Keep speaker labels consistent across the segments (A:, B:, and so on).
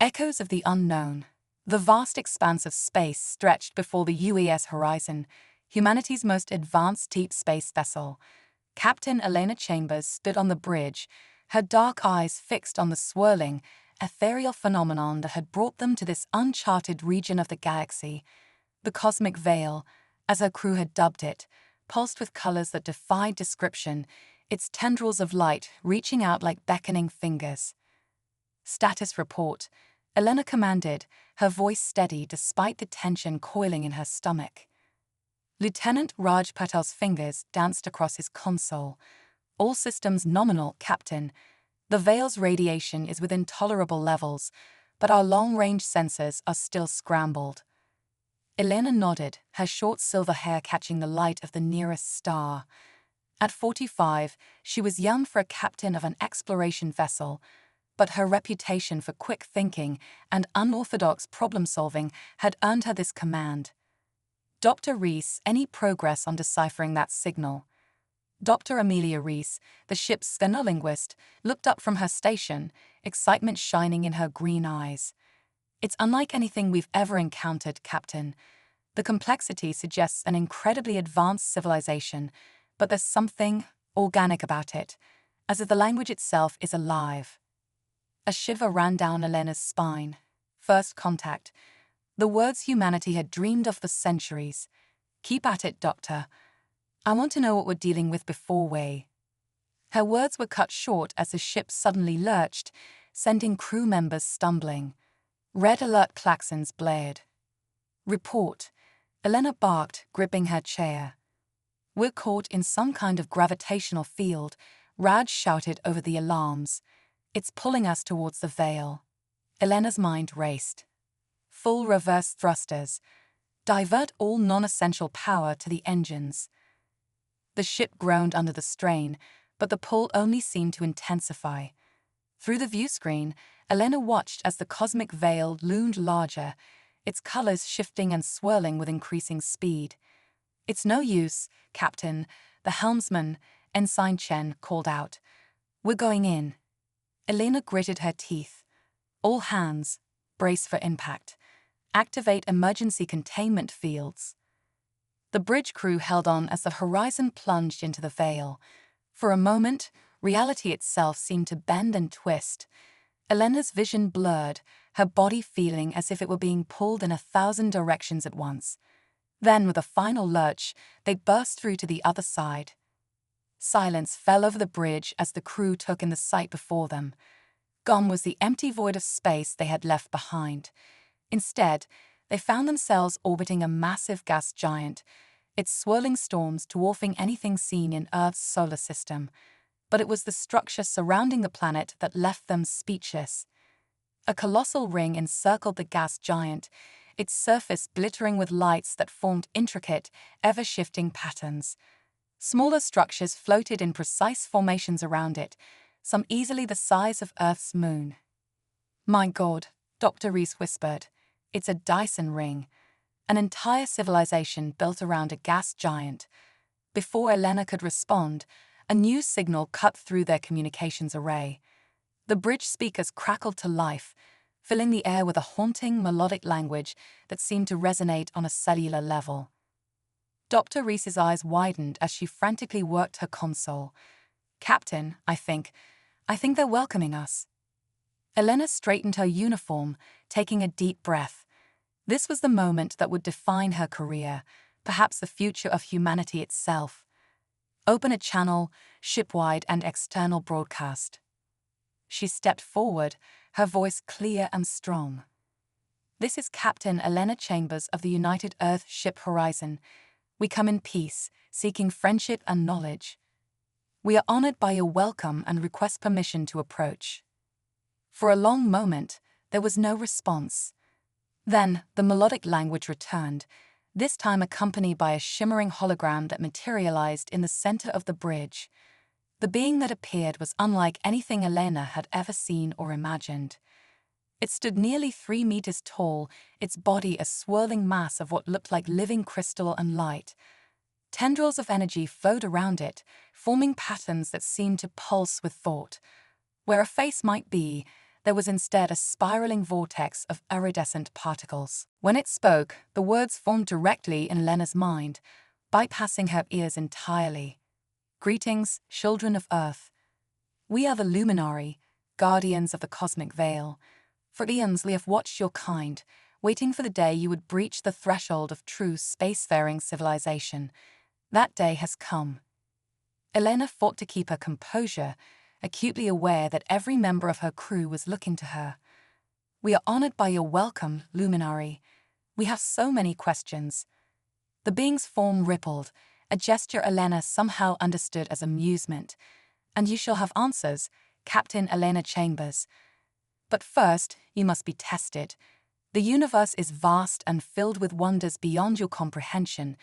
A: Echoes of the unknown. The vast expanse of space stretched before the HFY horizon, humanity's most advanced deep space vessel. Captain Elena Chambers stood on the bridge, her dark eyes fixed on the swirling, ethereal phenomenon that had brought them to this uncharted region of the galaxy. The cosmic veil, as her crew had dubbed it, pulsed with colors that defied description, its tendrils of light reaching out like beckoning fingers. Status report, Elena commanded, her voice steady despite the tension coiling in her stomach. Lieutenant Raj Patel's fingers danced across his console. All systems nominal, Captain. The veil's radiation is within tolerable levels, but our long-range sensors are still scrambled. Elena nodded, her short silver hair catching the light of the nearest star. At 45, she was young for a captain of an exploration vessel, but her reputation for quick thinking and unorthodox problem-solving had earned her this command. Dr. Reese, any progress on deciphering that signal? Dr. Amelia Reese, the ship's stenolinguist, looked up from her station, excitement shining in her green eyes. It's unlike anything we've ever encountered, Captain. The complexity suggests an incredibly advanced civilization, but there's something organic about it, as if the language itself is alive. A shiver ran down Elena's spine. First contact. The words humanity had dreamed of for centuries. Keep at it, Doctor. I want to know what we're dealing with before we. Her words were cut short as the ship suddenly lurched, sending crew members stumbling. Red alert klaxons blared. Report. Elena barked, gripping her chair. We're caught in some kind of gravitational field, Raj shouted over the alarms. It's pulling us towards the veil. Elena's mind raced. Full reverse thrusters. Divert all non-essential power to the engines. The ship groaned under the strain, but the pull only seemed to intensify. Through the viewscreen, Elena watched as the cosmic veil loomed larger, its colors shifting and swirling with increasing speed. It's no use, Captain, the helmsman, Ensign Chen, called out. We're going in. Elena gritted her teeth. All hands, brace for impact. Activate emergency containment fields. The bridge crew held on as the horizon plunged into the veil. For a moment, reality itself seemed to bend and twist. Elena's vision blurred, her body feeling as if it were being pulled in 1,000 directions at once. Then, with a final lurch, they burst through to the other side. Silence fell over the bridge as the crew took in the sight before them. Gone was the empty void of space they had left behind. Instead, they found themselves orbiting a massive gas giant, its swirling storms dwarfing anything seen in Earth's solar system. But it was the structure surrounding the planet that left them speechless. A colossal ring encircled the gas giant, its surface glittering with lights that formed intricate, ever-shifting patterns. Smaller structures floated in precise formations around it, some easily the size of Earth's moon. My God, Dr. Reese whispered, it's a Dyson ring. An entire civilization built around a gas giant. Before Elena could respond, a new signal cut through their communications array. The bridge speakers crackled to life, filling the air with a haunting, melodic language that seemed to resonate on a cellular level. Dr. Reese's eyes widened as she frantically worked her console. Captain, I think they're welcoming us. Elena straightened her uniform, taking a deep breath. This was the moment that would define her career, perhaps the future of humanity itself. Open a channel, shipwide and external broadcast. She stepped forward, her voice clear and strong. This is Captain Elena Chambers of the United Earth Ship Horizon. We come in peace, seeking friendship and knowledge. We are honored by your welcome and request permission to approach. For a long moment, there was no response. Then, the melodic language returned, this time accompanied by a shimmering hologram that materialized in the center of the bridge. The being that appeared was unlike anything Elena had ever seen or imagined. It stood nearly 3 meters tall, its body a swirling mass of what looked like living crystal and light. Tendrils of energy flowed around it, forming patterns that seemed to pulse with thought. Where a face might be, there was instead a spiraling vortex of iridescent particles. When it spoke, the words formed directly in Elena's mind, bypassing her ears entirely. Greetings, children of Earth. We are the Luminari, guardians of the cosmic veil. For eons we have watched your kind, waiting for the day you would breach the threshold of true spacefaring civilization. That day has come. Elena fought to keep her composure, acutely aware that every member of her crew was looking to her. We are honored by your welcome, Luminari. We have so many questions. The being's form rippled, a gesture Elena somehow understood as amusement. And you shall have answers, Captain Elena Chambers. But first, you must be tested. The universe is vast and filled with wonders beyond your comprehension,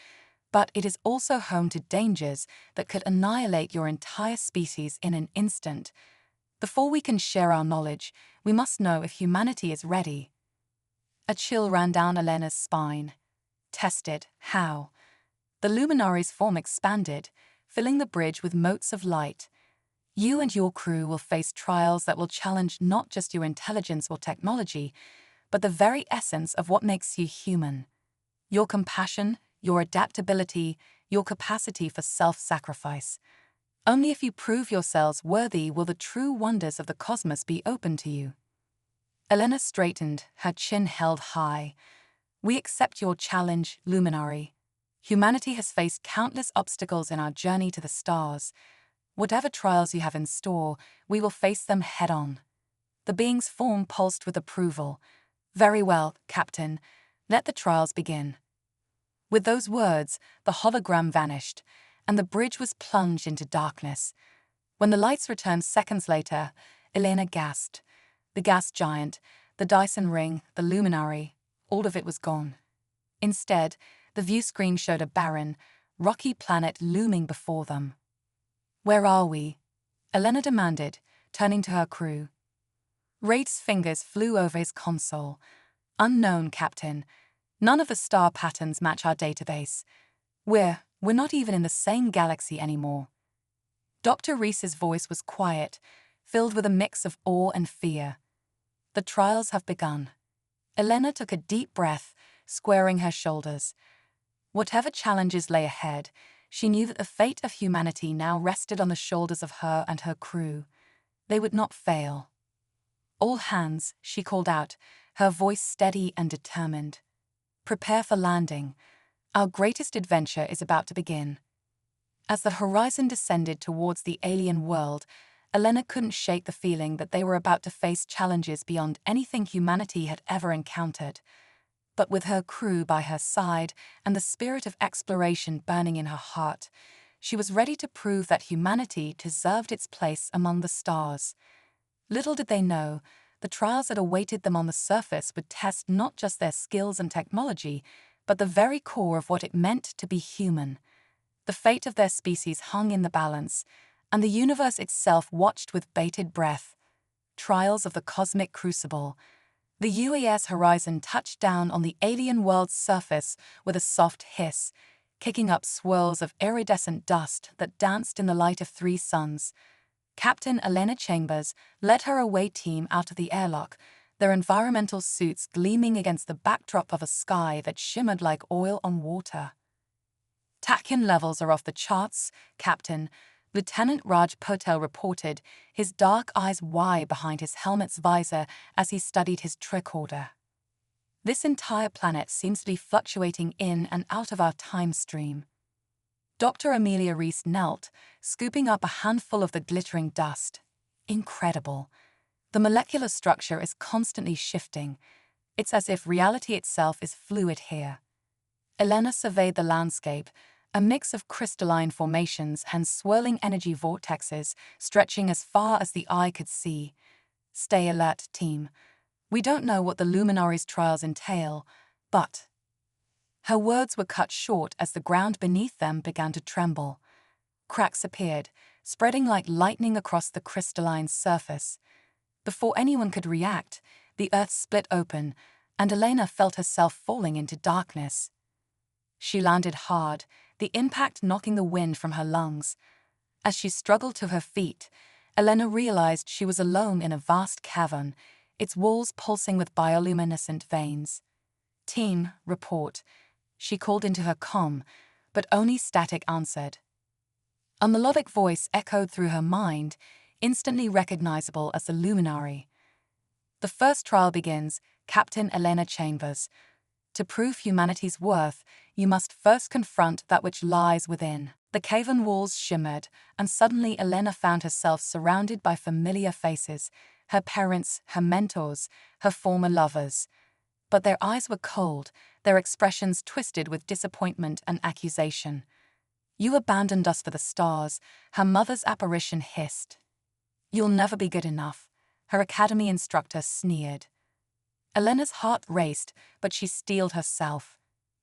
A: but it is also home to dangers that could annihilate your entire species in an instant. Before we can share our knowledge, we must know if humanity is ready. A chill ran down Elena's spine. Tested, how? The Luminari's form expanded, filling the bridge with motes of light. You and your crew will face trials that will challenge not just your intelligence or technology, but the very essence of what makes you human. Your compassion, your adaptability, your capacity for self-sacrifice. Only if you prove yourselves worthy will the true wonders of the cosmos be open to you. Elena straightened, her chin held high. We accept your challenge, Luminari. Humanity has faced countless obstacles in our journey to the stars. Whatever trials you have in store, we will face them head-on. The being's form pulsed with approval. Very well, Captain. Let the trials begin. With those words, the hologram vanished, and the bridge was plunged into darkness. When the lights returned seconds later, Elena gasped. The gas giant, the Dyson ring, the Luminari, all of it was gone. Instead, the view screen showed a barren, rocky planet looming before them. Where are we? Elena demanded, turning to her crew. Raid's fingers flew over his console. Unknown, Captain. None of the star patterns match our database. We're not even in the same galaxy anymore. Dr. Reese's voice was quiet, filled with a mix of awe and fear. The trials have begun. Elena took a deep breath, squaring her shoulders. Whatever challenges lay ahead, she knew that the fate of humanity now rested on the shoulders of her and her crew. They would not fail. All hands, she called out, her voice steady and determined. Prepare for landing. Our greatest adventure is about to begin. As the horizon descended towards the alien world, Elena couldn't shake the feeling that they were about to face challenges beyond anything humanity had ever encountered. But with her crew by her side and the spirit of exploration burning in her heart, she was ready to prove that humanity deserved its place among the stars. Little did they know, the trials that awaited them on the surface would test not just their skills and technology, but the very core of what it meant to be human. The fate of their species hung in the balance, and the universe itself watched with bated breath. Trials of the cosmic crucible. The UAS horizon touched down on the alien world's surface with a soft hiss, kicking up swirls of iridescent dust that danced in the light of 3 suns. Captain Elena Chambers led her away team out of the airlock, their environmental suits gleaming against the backdrop of a sky that shimmered like oil on water. Tachyon levels are off the charts, Captain, Lieutenant Raj Patel reported, his dark eyes wide behind his helmet's visor as he studied his tricorder. This entire planet seems to be fluctuating in and out of our time stream. Dr. Amelia Reese knelt, scooping up a handful of the glittering dust. Incredible. The molecular structure is constantly shifting. It's as if reality itself is fluid here. Elena surveyed the landscape, a mix of crystalline formations and swirling energy vortexes stretching as far as the eye could see. Stay alert, team. We don't know what the Luminari's trials entail, but... Her words were cut short as the ground beneath them began to tremble. Cracks appeared, spreading like lightning across the crystalline surface. Before anyone could react, the earth split open, and Elena felt herself falling into darkness. She landed hard, the impact knocking the wind from her lungs. As she struggled to her feet, Elena realized she was alone in a vast cavern, its walls pulsing with bioluminescent veins. "Team, report," she called into her comm, but only static answered. A melodic voice echoed through her mind, instantly recognizable as the Luminary. "The first trial begins, Captain Elena Chambers. To prove humanity's worth, you must first confront that which lies within." The cavern walls shimmered, and suddenly Elena found herself surrounded by familiar faces, her parents, her mentors, her former lovers. But their eyes were cold, their expressions twisted with disappointment and accusation. "You abandoned us for the stars," her mother's apparition hissed. "You'll never be good enough," her academy instructor sneered. Elena's heart raced, but she steeled herself.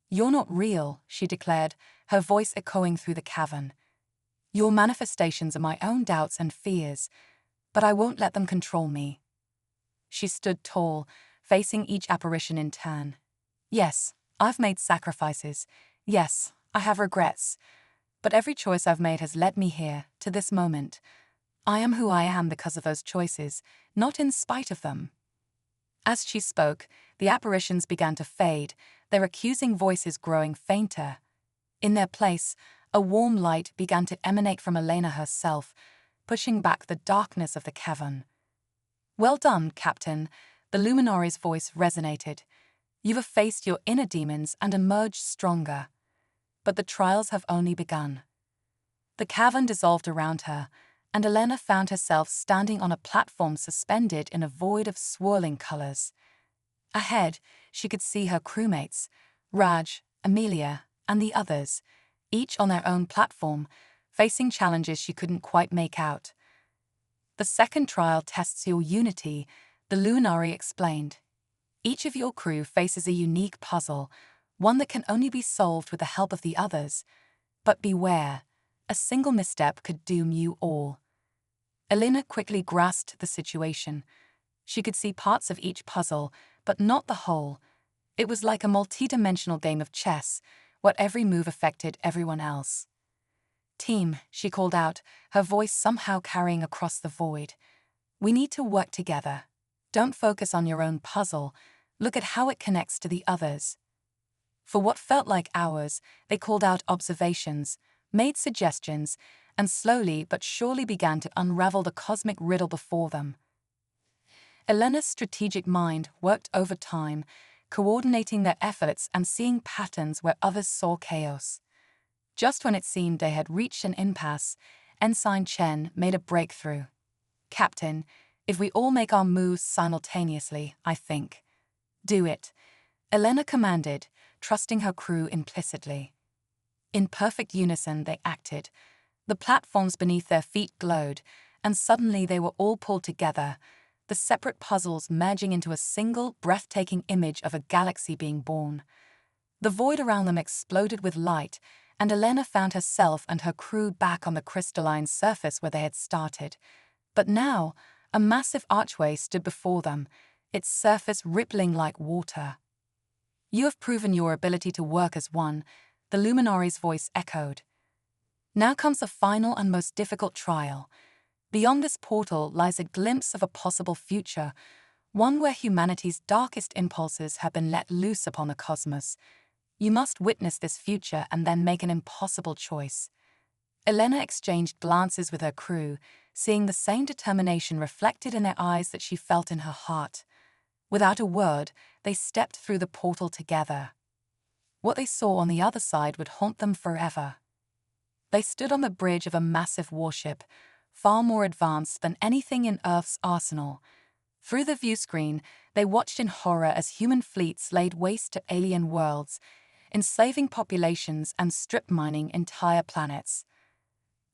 A: "You're not real," she declared, her voice echoing through the cavern. "Your manifestations are my own doubts and fears, but I won't let them control me." She stood tall, facing each apparition in turn. "Yes, I've made sacrifices. Yes, I have regrets. But every choice I've made has led me here, to this moment. I am who I am because of those choices, not in spite of them." As she spoke, the apparitions began to fade, their accusing voices growing fainter. In their place, a warm light began to emanate from Elena herself, pushing back the darkness of the cavern. "Well done, Captain," the Luminary's voice resonated. "You've effaced your inner demons and emerged stronger. But the trials have only begun." The cavern dissolved around her, and Elena found herself standing on a platform suspended in a void of swirling colors. Ahead, she could see her crewmates, Raj, Amelia, and the others, each on their own platform, facing challenges she couldn't quite make out. "The second trial tests your unity," the Luminary explained. "Each of your crew faces a unique puzzle, one that can only be solved with the help of the others. But beware, a single misstep could doom you all." Elena quickly grasped the situation. She could see parts of each puzzle, but not the whole. It was like a multi-dimensional game of chess, where every move affected everyone else. "Team," she called out, her voice somehow carrying across the void. "We need to work together. Don't focus on your own puzzle. Look at how it connects to the others." For what felt like hours, they called out observations, made suggestions, and slowly but surely began to unravel the cosmic riddle before them. Elena's strategic mind worked overtime, coordinating their efforts and seeing patterns where others saw chaos. Just when it seemed they had reached an impasse, Ensign Chen made a breakthrough. "Captain, if we all make our moves simultaneously, I think." "Do it," Elena commanded, trusting her crew implicitly. In perfect unison they acted. The platforms beneath their feet glowed, and suddenly they were all pulled together, the separate puzzles merging into a single, breathtaking image of a galaxy being born. The void around them exploded with light, and Elena found herself and her crew back on the crystalline surface where they had started. But now, a massive archway stood before them, its surface rippling like water. "You have proven your ability to work as one," the Luminary's voice echoed. "Now comes the final and most difficult trial. Beyond this portal lies a glimpse of a possible future, one where humanity's darkest impulses have been let loose upon the cosmos. You must witness this future and then make an impossible choice." Elena exchanged glances with her crew, seeing the same determination reflected in their eyes that she felt in her heart. Without a word, they stepped through the portal together. What they saw on the other side would haunt them forever. They stood on the bridge of a massive warship, far more advanced than anything in Earth's arsenal. Through the viewscreen, they watched in horror as human fleets laid waste to alien worlds, enslaving populations and strip-mining entire planets.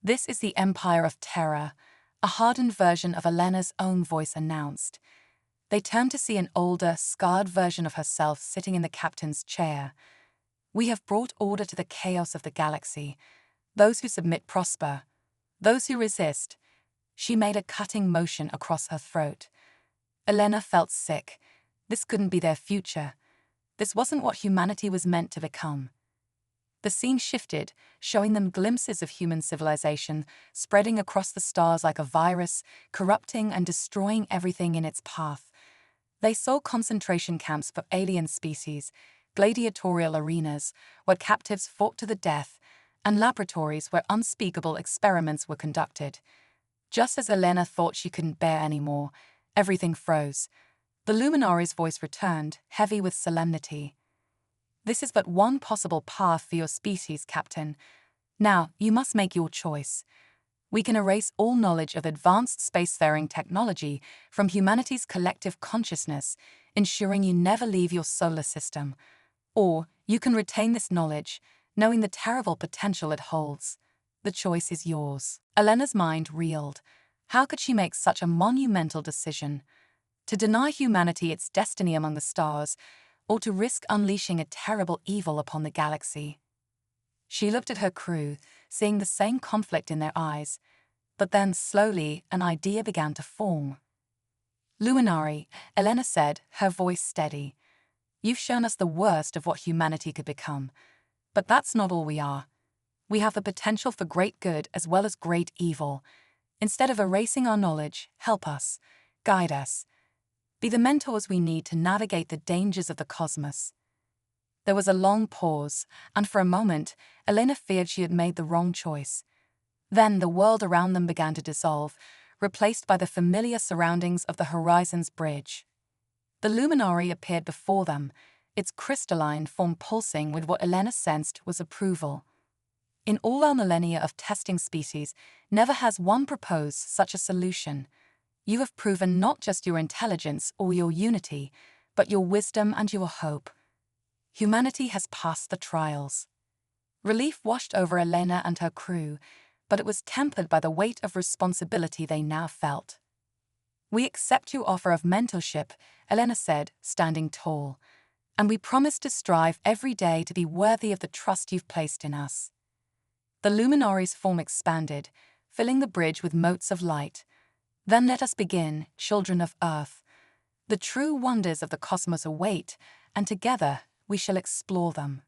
A: "This is the Empire of Terror," a hardened version of Elena's own voice announced. They turned to see an older, scarred version of herself sitting in the captain's chair. "We have brought order to the chaos of the galaxy. Those who submit prosper. Those who resist." She made a cutting motion across her throat. Elena felt sick. This couldn't be their future. This wasn't what humanity was meant to become. The scene shifted, showing them glimpses of human civilization spreading across the stars like a virus, corrupting and destroying everything in its path. They saw concentration camps for alien species, gladiatorial arenas where captives fought to the death, and laboratories where unspeakable experiments were conducted. Just as Elena thought she couldn't bear any more, everything froze. The luminary's voice returned, heavy with solemnity. "This is but one possible path for your species, Captain. Now, you must make your choice. We can erase all knowledge of advanced spacefaring technology from humanity's collective consciousness, ensuring you never leave your solar system. Or you can retain this knowledge, knowing the terrible potential it holds. The choice is yours." Elena's mind reeled. How could she make such a monumental decision? To deny humanity its destiny among the stars, or to risk unleashing a terrible evil upon the galaxy? She looked at her crew, seeing the same conflict in their eyes. But then, slowly, an idea began to form. "Luminary," Elena said, her voice steady. "You've shown us the worst of what humanity could become. But that's not all we are. We have the potential for great good as well as great evil. Instead of erasing our knowledge, help us, guide us. Be the mentors we need to navigate the dangers of the cosmos." There was a long pause, and for a moment, Elena feared she had made the wrong choice. Then the world around them began to dissolve, replaced by the familiar surroundings of the Horizon's bridge. The luminary appeared before them, its crystalline form pulsing with what Elena sensed was approval. In all our millennia of testing species, never has one proposed such a solution. You have proven not just your intelligence or your unity, but your wisdom and your hope. Humanity has passed the trials. Relief washed over Elena and her crew, but it was tempered by the weight of responsibility they now felt. "We accept your offer of mentorship," Elena said, standing tall, "and we promise to strive every day to be worthy of the trust you've placed in us." The luminary's form expanded, filling the bridge with motes of light. "Then let us begin, children of Earth. The true wonders of the cosmos await, and together we shall explore them."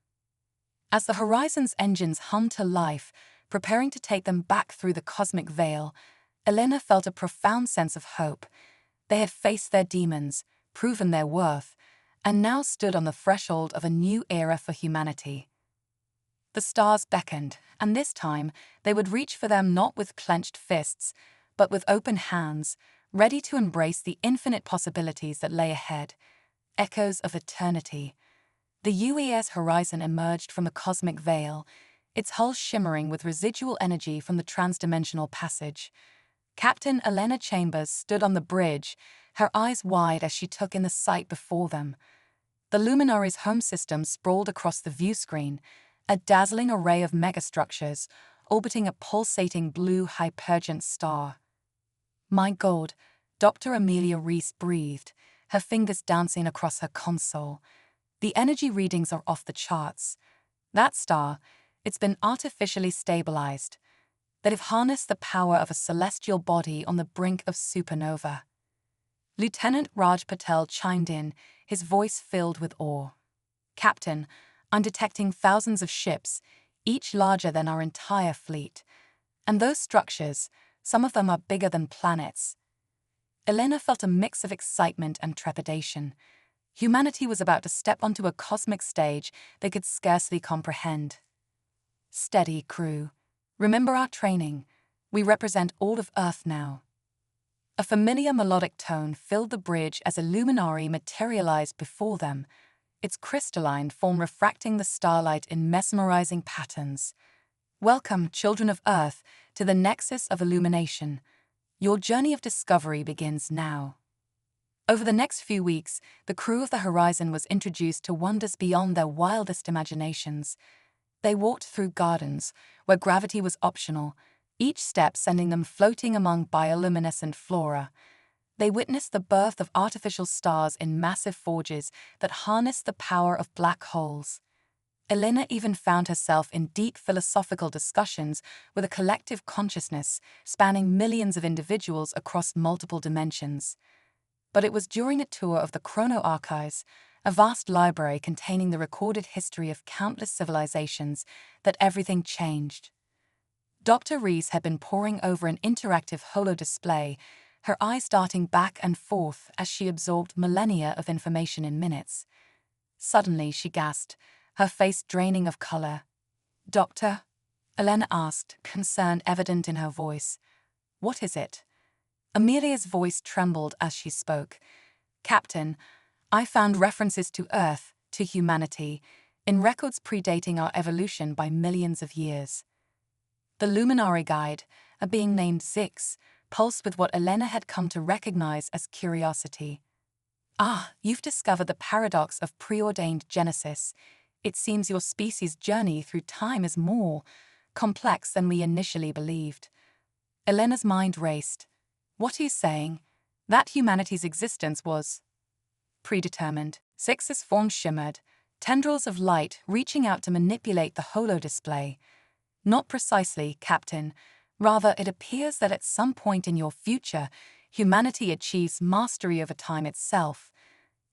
A: As the Horizon's engines hummed to life, preparing to take them back through the cosmic veil, Elena felt a profound sense of hope. They had faced their demons, proven their worth, and now stood on the threshold of a new era for humanity. The stars beckoned, and this time they would reach for them not with clenched fists, but with open hands, ready to embrace the infinite possibilities that lay ahead. Echoes of eternity. The UES Horizon emerged from the cosmic veil, its hull shimmering with residual energy from the transdimensional passage. Captain Elena Chambers stood on the bridge, her eyes wide as she took in the sight before them. The luminary's home system sprawled across the view screen, a dazzling array of megastructures orbiting a pulsating blue hypergent star. "My God," Dr. Amelia Reese breathed, her fingers dancing across her console. "The energy readings are off the charts. That star, it's been artificially stabilized. They've harnessed the power of a celestial body on the brink of supernova." Lieutenant Raj Patel chimed in, his voice filled with awe. "Captain, I'm detecting thousands of ships, each larger than our entire fleet. And those structures, some of them are bigger than planets." Elena felt a mix of excitement and trepidation. Humanity was about to step onto a cosmic stage they could scarcely comprehend. "Steady, crew. Remember our training. We represent all of Earth now." A familiar melodic tone filled the bridge as a luminary materialized before them, its crystalline form refracting the starlight in mesmerizing patterns. "Welcome, children of Earth, to the nexus of illumination. Your journey of discovery begins now." Over the next few weeks, the crew of the Horizon was introduced to wonders beyond their wildest imaginations. They walked through gardens, where gravity was optional, each step sending them floating among bioluminescent flora. They witnessed the birth of artificial stars in massive forges that harnessed the power of black holes. Elena even found herself in deep philosophical discussions with a collective consciousness spanning millions of individuals across multiple dimensions. But it was during a tour of the Chrono Archives, a vast library containing the recorded history of countless civilizations, that everything changed. Dr. Reese had been poring over an interactive holo display, her eyes darting back and forth as she absorbed millennia of information in minutes. Suddenly she gasped, her face draining of color. "Doctor?" Elena asked, concern evident in her voice. "What is it?" Amelia's voice trembled as she spoke. "Captain, I found references to Earth, to humanity, in records predating our evolution by millions of years." The luminary guide, a being named Zix, pulsed with what Elena had come to recognize as curiosity. "Ah, you've discovered the paradox of preordained genesis. It seems your species' journey through time is more complex than we initially believed." Elena's mind raced. "What are you saying? That humanity's existence was predetermined?" Zix's form shimmered, tendrils of light reaching out to manipulate the holo-display. "Not precisely, Captain. Rather, it appears that at some point in your future, humanity achieves mastery over time itself.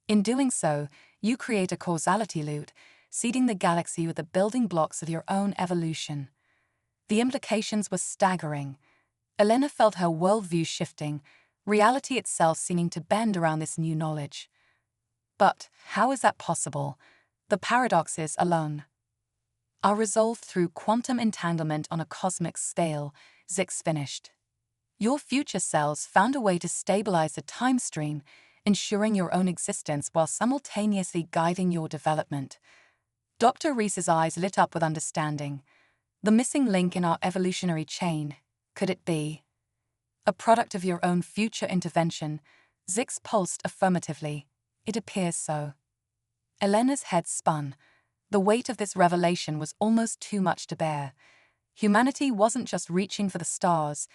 A: In doing so, you create a causality loop, seeding the galaxy with the building blocks of your own evolution." The implications were staggering. Elena felt her worldview shifting, reality itself seeming to bend around this new knowledge. "But how is that possible? The paradoxes alone are resolved through quantum entanglement on a cosmic scale," Zix finished. "Your future selves found a way to stabilize the time stream, ensuring your own existence while simultaneously guiding your development." Dr. Reese's eyes lit up with understanding. "The missing link in our evolutionary chain, could it be a product of your own future intervention?" Zix pulsed affirmatively. "It appears so." Elena's head spun. The weight of this revelation was almost too much to bear. Humanity wasn't just reaching for the stars.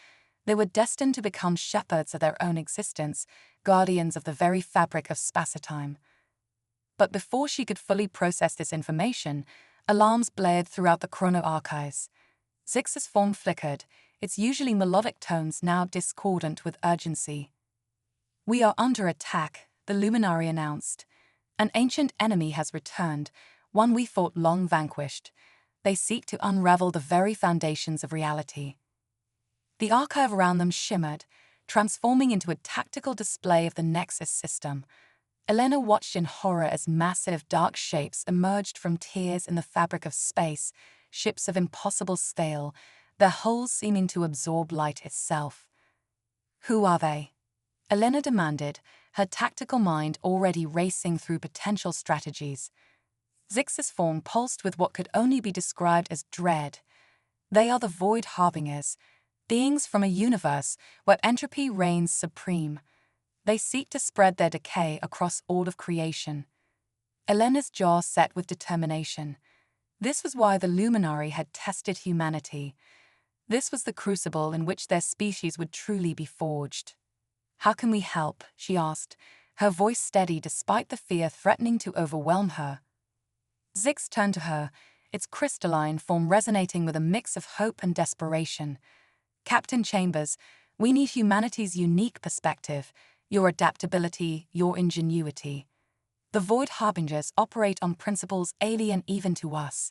A: They were destined to become shepherds of their own existence, guardians of the very fabric of spacetime. But before she could fully process this information, alarms blared throughout the chronoarchives. Zix's form flickered, its usually melodic tones now discordant with urgency. "We are under attack," the luminary announced. "An ancient enemy has returned, one we thought long vanquished. They seek to unravel the very foundations of reality." The archive around them shimmered, transforming into a tactical display of the Nexus system. Elena watched in horror as massive dark shapes emerged from tears in the fabric of space, ships of impossible scale, their hulls seeming to absorb light itself. "Who are they?" Elena demanded, her tactical mind already racing through potential strategies. Zix's form pulsed with what could only be described as dread. "They are the Void Harbingers, beings from a universe where entropy reigns supreme. They seek to spread their decay across all of creation." Elena's jaw set with determination. This was why the luminary had tested humanity. This was the crucible in which their species would truly be forged. "How can we help?" she asked, her voice steady despite the fear threatening to overwhelm her. Zix turned to her, its crystalline form resonating with a mix of hope and desperation. "Captain Chambers, we need humanity's unique perspective, your adaptability, your ingenuity. The Void Harbingers operate on principles alien even to us.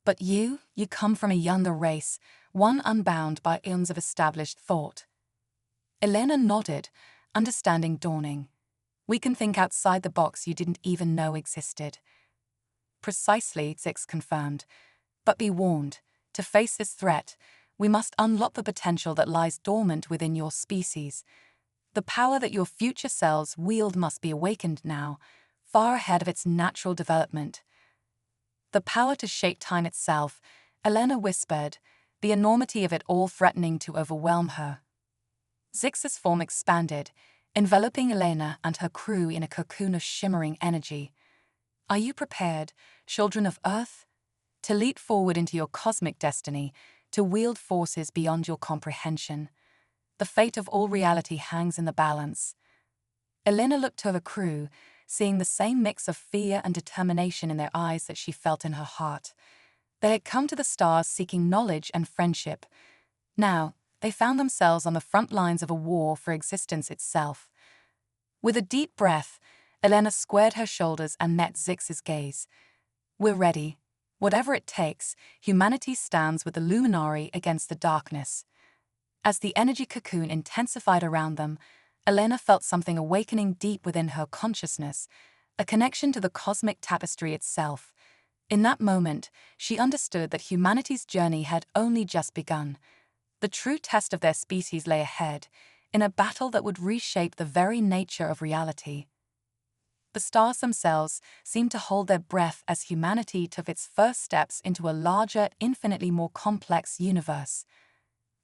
A: But you come from a younger race, one unbound by eons of established thought." Elena nodded, understanding dawning. "We can think outside the box you didn't even know existed." "Precisely," Zix confirmed. "But be warned, to face this threat, we must unlock the potential that lies dormant within your species. The power that your future selves wield must be awakened now, far ahead of its natural development." "The power to shape time itself," Elena whispered, the enormity of it all threatening to overwhelm her. Zix's form expanded, enveloping Elena and her crew in a cocoon of shimmering energy. "Are you prepared, children of Earth? To leap forward into your cosmic destiny, to wield forces beyond your comprehension. The fate of all reality hangs in the balance." Elena looked to the crew, seeing the same mix of fear and determination in their eyes that she felt in her heart. They had come to the stars seeking knowledge and friendship. Now, they found themselves on the front lines of a war for existence itself. With a deep breath, Elena squared her shoulders and met Zix's gaze. "We're ready. Whatever it takes, humanity stands with the luminary against the darkness." As the energy cocoon intensified around them, Elena felt something awakening deep within her consciousness, a connection to the cosmic tapestry itself. In that moment, she understood that humanity's journey had only just begun. The true test of their species lay ahead, in a battle that would reshape the very nature of reality. The stars themselves seemed to hold their breath as humanity took its first steps into a larger, infinitely more complex universe.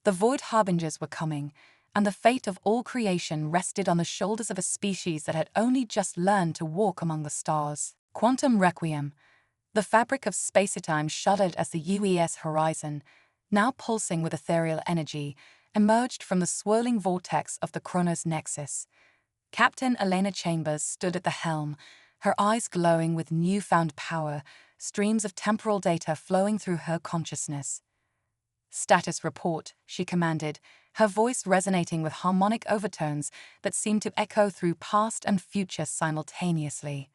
A: The void harbingers were coming, and the fate of all creation rested on the shoulders of a species that had only just learned to walk among the stars. Quantum Requiem. The fabric of space-time shuddered as the UES horizon, now pulsing with ethereal energy, emerged from the swirling vortex of the Chronos Nexus. Captain Elena Chambers stood at the helm, her eyes glowing with newfound power, streams of temporal data flowing through her consciousness. "Status report," she commanded, her voice resonating with harmonic overtones that seemed to echo through past and future simultaneously.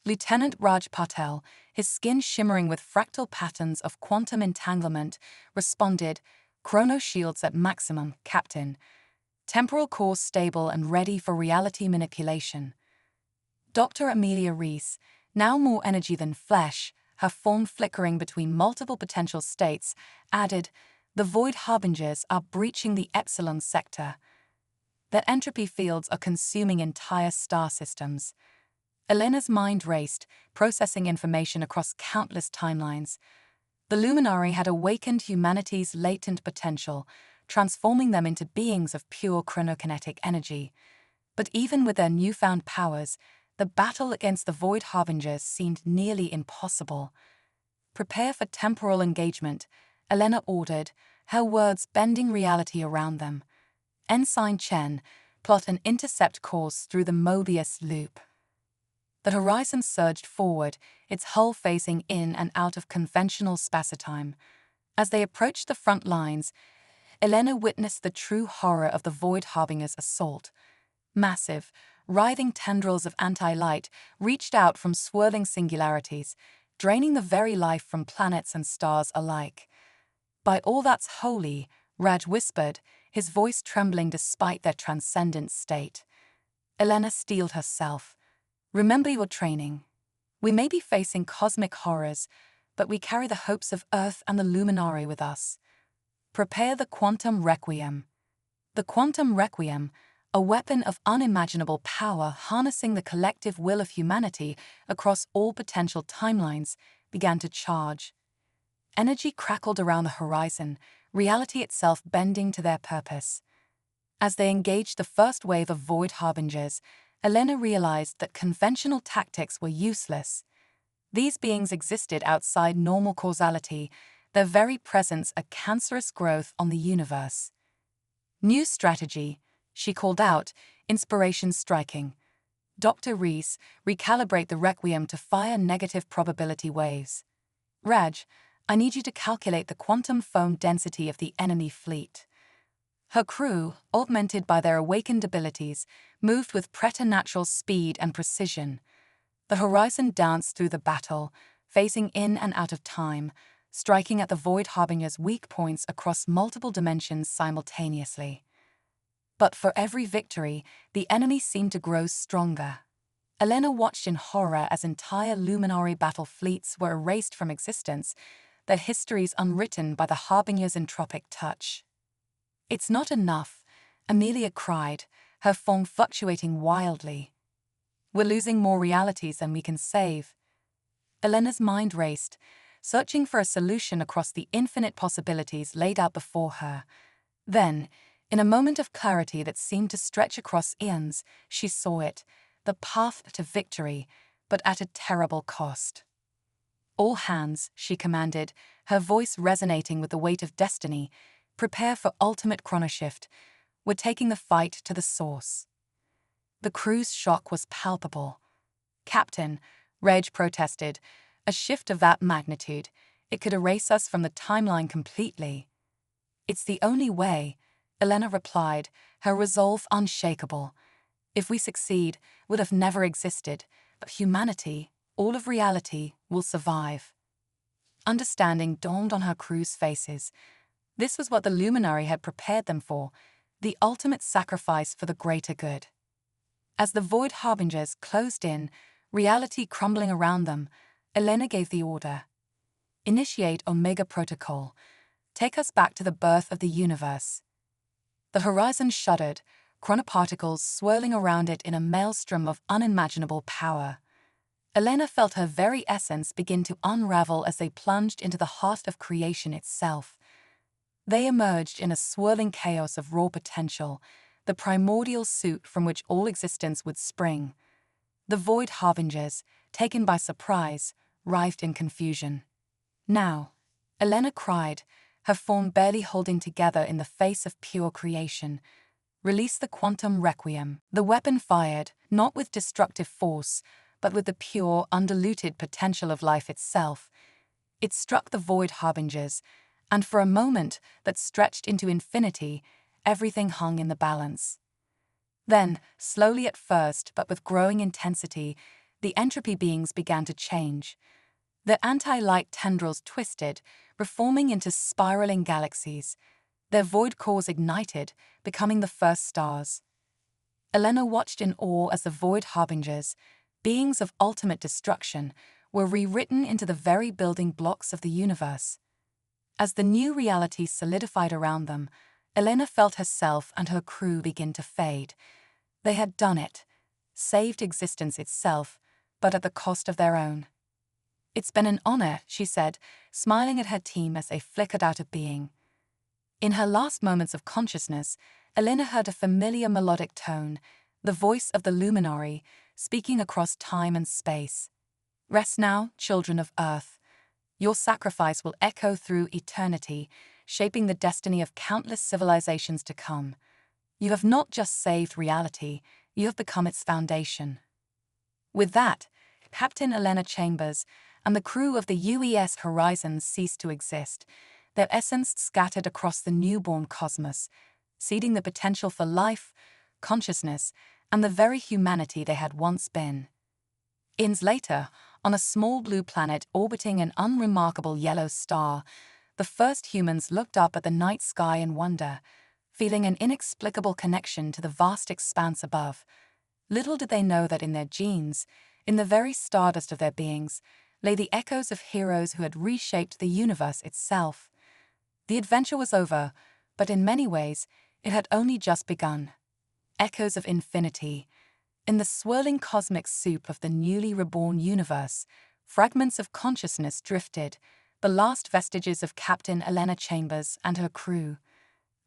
A: Lieutenant Raj Patel, his skin shimmering with fractal patterns of quantum entanglement, responded, "Chrono shields at maximum, Captain. Temporal core stable and ready for reality manipulation." Dr. Amelia Reese, now more energy than flesh, her form flickering between multiple potential states, added, "The void harbingers are breaching the Epsilon sector. Their entropy fields are consuming entire star systems." Elena's mind raced, processing information across countless timelines. The Luminari had awakened humanity's latent potential, transforming them into beings of pure chronokinetic energy. But even with their newfound powers, the battle against the Void Harbingers seemed nearly impossible. "Prepare for temporal engagement," Elena ordered, her words bending reality around them. "Ensign Chen, plot an intercept course through the Mobius loop." The horizon surged forward, its hull phasing in and out of conventional spacetime. As they approached the front lines, Elena witnessed the true horror of the Void Harbinger's assault. Massive, writhing tendrils of anti-light reached out from swirling singularities, draining the very life from planets and stars alike. "By all that's holy," Raj whispered, his voice trembling despite their transcendent state. Elena steeled herself. "Remember your training. We may be facing cosmic horrors, but we carry the hopes of Earth and the Luminari with us. Prepare the Quantum Requiem." The Quantum Requiem, a weapon of unimaginable power harnessing the collective will of humanity across all potential timelines, began to charge. Energy crackled around the horizon, reality itself bending to their purpose. As they engaged the first wave of Void Harbingers, Elena realized that conventional tactics were useless. These beings existed outside normal causality, their very presence a cancerous growth on the universe. "New strategy," she called out, inspiration striking. "Dr. Reese, recalibrate the Requiem to fire negative probability waves. Raj, I need you to calculate the quantum foam density of the enemy fleet." Her crew, augmented by their awakened abilities, moved with preternatural speed and precision. The horizon danced through the battle, phasing in and out of time, striking at the Void Harbinger's weak points across multiple dimensions simultaneously. But for every victory, the enemy seemed to grow stronger. Elena watched in horror as entire Luminari battle fleets were erased from existence, their histories unwritten by the Harbinger's entropic touch. "It's not enough," Amelia cried, her form fluctuating wildly. "We're losing more realities than we can save." Elena's mind raced, searching for a solution across the infinite possibilities laid out before her. Then, in a moment of clarity that seemed to stretch across eons, she saw it, the path to victory, but at a terrible cost. "All hands," she commanded, her voice resonating with the weight of destiny, "prepare for ultimate chronoshift. We're taking the fight to the source." The crew's shock was palpable. "Captain," Reg protested, "a shift of that magnitude, it could erase us from the timeline completely." "It's the only way," Elena replied, her resolve unshakable. "If we succeed, we'd have never existed, but humanity, all of reality, will survive." Understanding dawned on her crew's faces. This was what the luminary had prepared them for, the ultimate sacrifice for the greater good. As the void harbingers closed in, reality crumbling around them, Elena gave the order. Initiate Omega Protocol. Take us back to the birth of the universe. The horizon shuddered, chronoparticles swirling around it in a maelstrom of unimaginable power. Elena felt her very essence begin to unravel as they plunged into the heart of creation itself. They emerged in a swirling chaos of raw potential, the primordial suit from which all existence would spring. The void harbingers, taken by surprise, writhed in confusion. Now, Elena cried, her form barely holding together in the face of pure creation. Release the quantum requiem. The weapon fired, not with destructive force, but with the pure, undiluted potential of life itself. It struck the void harbingers, and for a moment that stretched into infinity, everything hung in the balance. Then, slowly at first, but with growing intensity, the entropy beings began to change. Their anti-light tendrils twisted, reforming into spiraling galaxies. Their void cores ignited, becoming the first stars. Elena watched in awe as the void harbingers, beings of ultimate destruction, were rewritten into the very building blocks of the universe. As the new reality solidified around them, Elena felt herself and her crew begin to fade. They had done it, saved existence itself, but at the cost of their own. It's been an honor, she said, smiling at her team as they flickered out of being. In her last moments of consciousness, Elena heard a familiar melodic tone, the voice of the luminary, speaking across time and space. Rest now, children of Earth. Your sacrifice will echo through eternity, shaping the destiny of countless civilizations to come. You have not just saved reality, you have become its foundation. With that, Captain Elena Chambers and the crew of the UES Horizon ceased to exist, their essence scattered across the newborn cosmos, seeding the potential for life, consciousness, and the very humanity they had once been. Eons later, on a small blue planet orbiting an unremarkable yellow star, the first humans looked up at the night sky in wonder, feeling an inexplicable connection to the vast expanse above. Little did they know that in their genes, in the very stardust of their beings, lay the echoes of heroes who had reshaped the universe itself. The adventure was over, but in many ways, it had only just begun. Echoes of infinity. In the swirling cosmic soup of the newly reborn universe, fragments of consciousness drifted, the last vestiges of Captain Elena Chambers and her crew.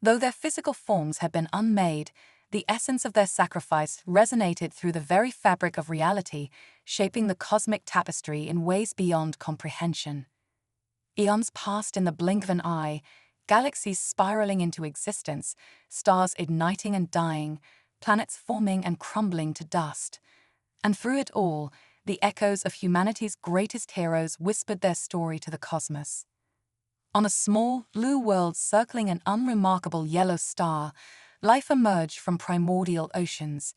A: Though their physical forms had been unmade, the essence of their sacrifice resonated through the very fabric of reality, shaping the cosmic tapestry in ways beyond comprehension. Eons passed in the blink of an eye, galaxies spiraling into existence, stars igniting and dying, planets forming and crumbling to dust. And through it all, the echoes of humanity's greatest heroes whispered their story to the cosmos. On a small, blue world circling an unremarkable yellow star, life emerged from primordial oceans.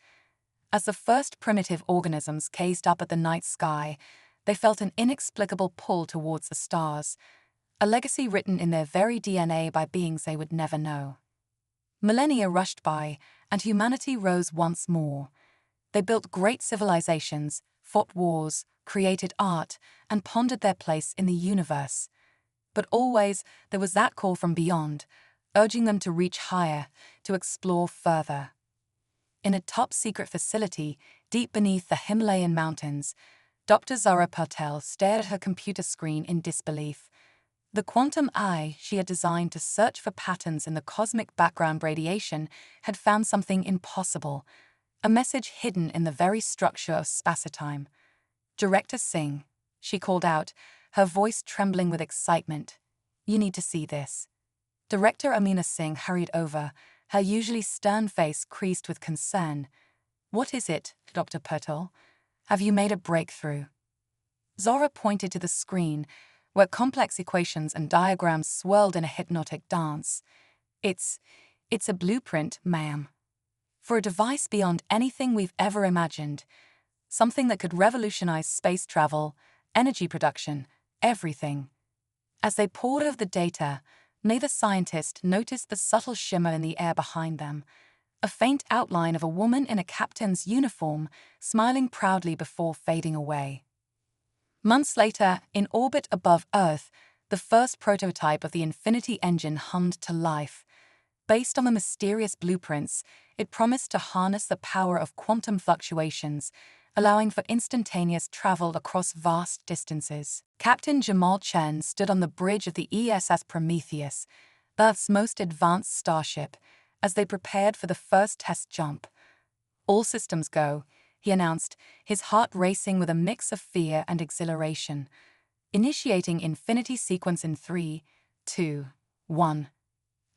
A: As the first primitive organisms gazed up at the night sky, they felt an inexplicable pull towards the stars, a legacy written in their very DNA by beings they would never know. Millennia rushed by, and humanity rose once more. They built great civilizations, fought wars, created art, and pondered their place in the universe. But always there was that call from beyond, urging them to reach higher, to explore further. In a top-secret facility deep beneath the Himalayan mountains, Dr. Zara Patel stared at her computer screen in disbelief. The quantum eye she had designed to search for patterns in the cosmic background radiation had found something impossible, a message hidden in the very structure of spacetime. "Director Singh," she called out, her voice trembling with excitement. "You need to see this." Director Amina Singh hurried over, her usually stern face creased with concern. "What is it, Dr. Patel? Have you made a breakthrough?" Zora pointed to the screen, where complex equations and diagrams swirled in a hypnotic dance. It's a blueprint, ma'am. For a device beyond anything we've ever imagined. Something that could revolutionize space travel, energy production, everything." As they poured over the data, neither scientist noticed the subtle shimmer in the air behind them, a faint outline of a woman in a captain's uniform, smiling proudly before fading away. Months later, in orbit above Earth, the first prototype of the Infinity engine hummed to life. Based on the mysterious blueprints, it promised to harness the power of quantum fluctuations, allowing for instantaneous travel across vast distances. Captain Jamal Chen stood on the bridge of the ESS Prometheus, Earth's most advanced starship, as they prepared for the first test jump. "All systems go," he announced, his heart racing with a mix of fear and exhilaration. "Initiating Infinity sequence in 3, 2, 1.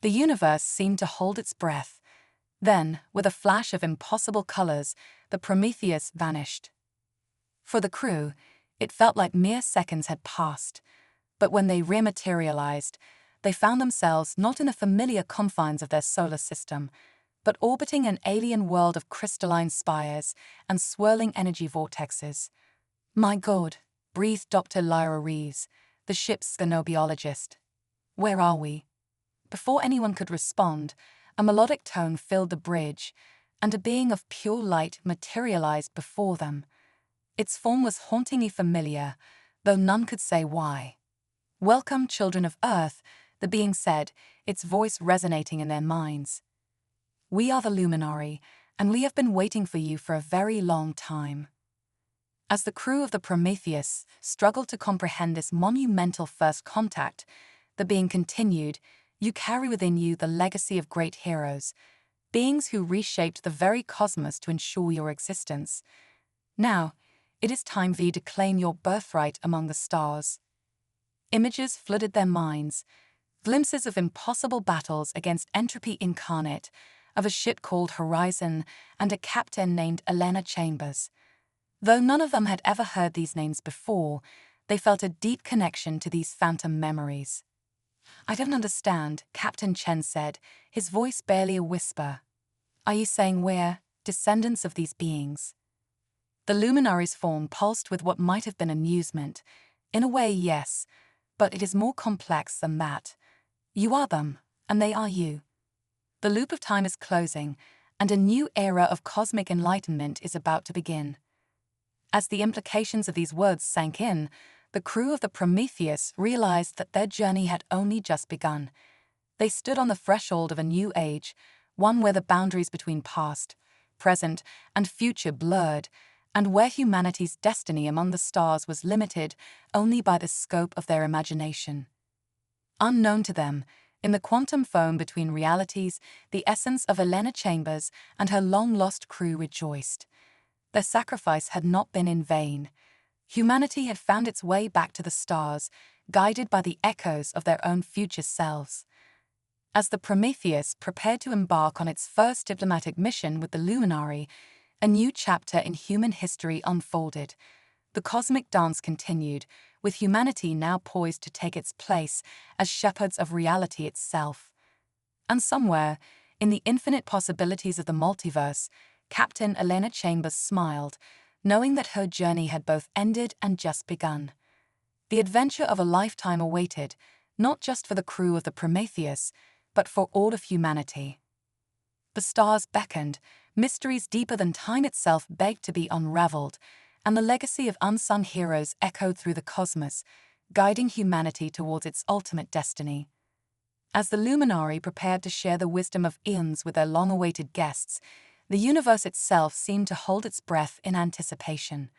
A: The universe seemed to hold its breath. Then, with a flash of impossible colors, the Prometheus vanished. For the crew, it felt like mere seconds had passed. But when they rematerialized, they found themselves not in the familiar confines of their solar system, but orbiting an alien world of crystalline spires and swirling energy vortexes. "My God," breathed Dr. Lyra Reeves, the ship's xenobiologist. "Where are we?" Before anyone could respond, a melodic tone filled the bridge, and a being of pure light materialized before them. Its form was hauntingly familiar, though none could say why. "Welcome, children of Earth," the being said, its voice resonating in their minds. "We are the Luminary, and we have been waiting for you for a very long time." As the crew of the Prometheus struggled to comprehend this monumental first contact, the being continued, "You carry within you the legacy of great heroes, beings who reshaped the very cosmos to ensure your existence. Now, it is time for you to claim your birthright among the stars." Images flooded their minds, glimpses of impossible battles against entropy incarnate, of a ship called Horizon and a captain named Elena Chambers. Though none of them had ever heard these names before, they felt a deep connection to these phantom memories. "I don't understand," Captain Chen said, his voice barely a whisper. "Are you saying we're descendants of these beings?" The Luminary's form pulsed with what might have been amusement. "In a way, yes, but it is more complex than that. You are them, and they are you. The loop of time is closing, and a new era of cosmic enlightenment is about to begin." As the implications of these words sank in, the crew of the Prometheus realized that their journey had only just begun. They stood on the threshold of a new age, one where the boundaries between past, present, and future blurred, and where humanity's destiny among the stars was limited only by the scope of their imagination. Unknown to them, in the quantum foam between realities, the essence of Elena Chambers and her long-lost crew rejoiced. Their sacrifice had not been in vain. Humanity had found its way back to the stars, guided by the echoes of their own future selves. As the Prometheus prepared to embark on its first diplomatic mission with the Luminary, a new chapter in human history unfolded. The cosmic dance continued, with humanity now poised to take its place as shepherds of reality itself. And somewhere, in the infinite possibilities of the multiverse, Captain Elena Chambers smiled, knowing that her journey had both ended and just begun. The adventure of a lifetime awaited, not just for the crew of the Prometheus, but for all of humanity. The stars beckoned, mysteries deeper than time itself begged to be unraveled, and the legacy of unsung heroes echoed through the cosmos, guiding humanity towards its ultimate destiny. As the Luminary prepared to share the wisdom of eons with their long-awaited guests, the universe itself seemed to hold its breath in anticipation.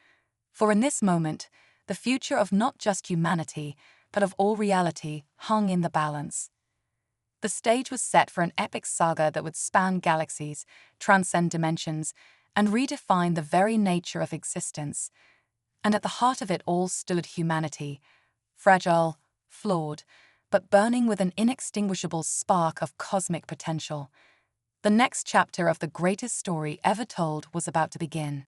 A: For in this moment, the future of not just humanity, but of all reality, hung in the balance. The stage was set for an epic saga that would span galaxies, transcend dimensions, and redefine the very nature of existence. And at the heart of it all stood humanity, fragile, flawed, but burning with an inextinguishable spark of cosmic potential. The next chapter of the greatest story ever told was about to begin.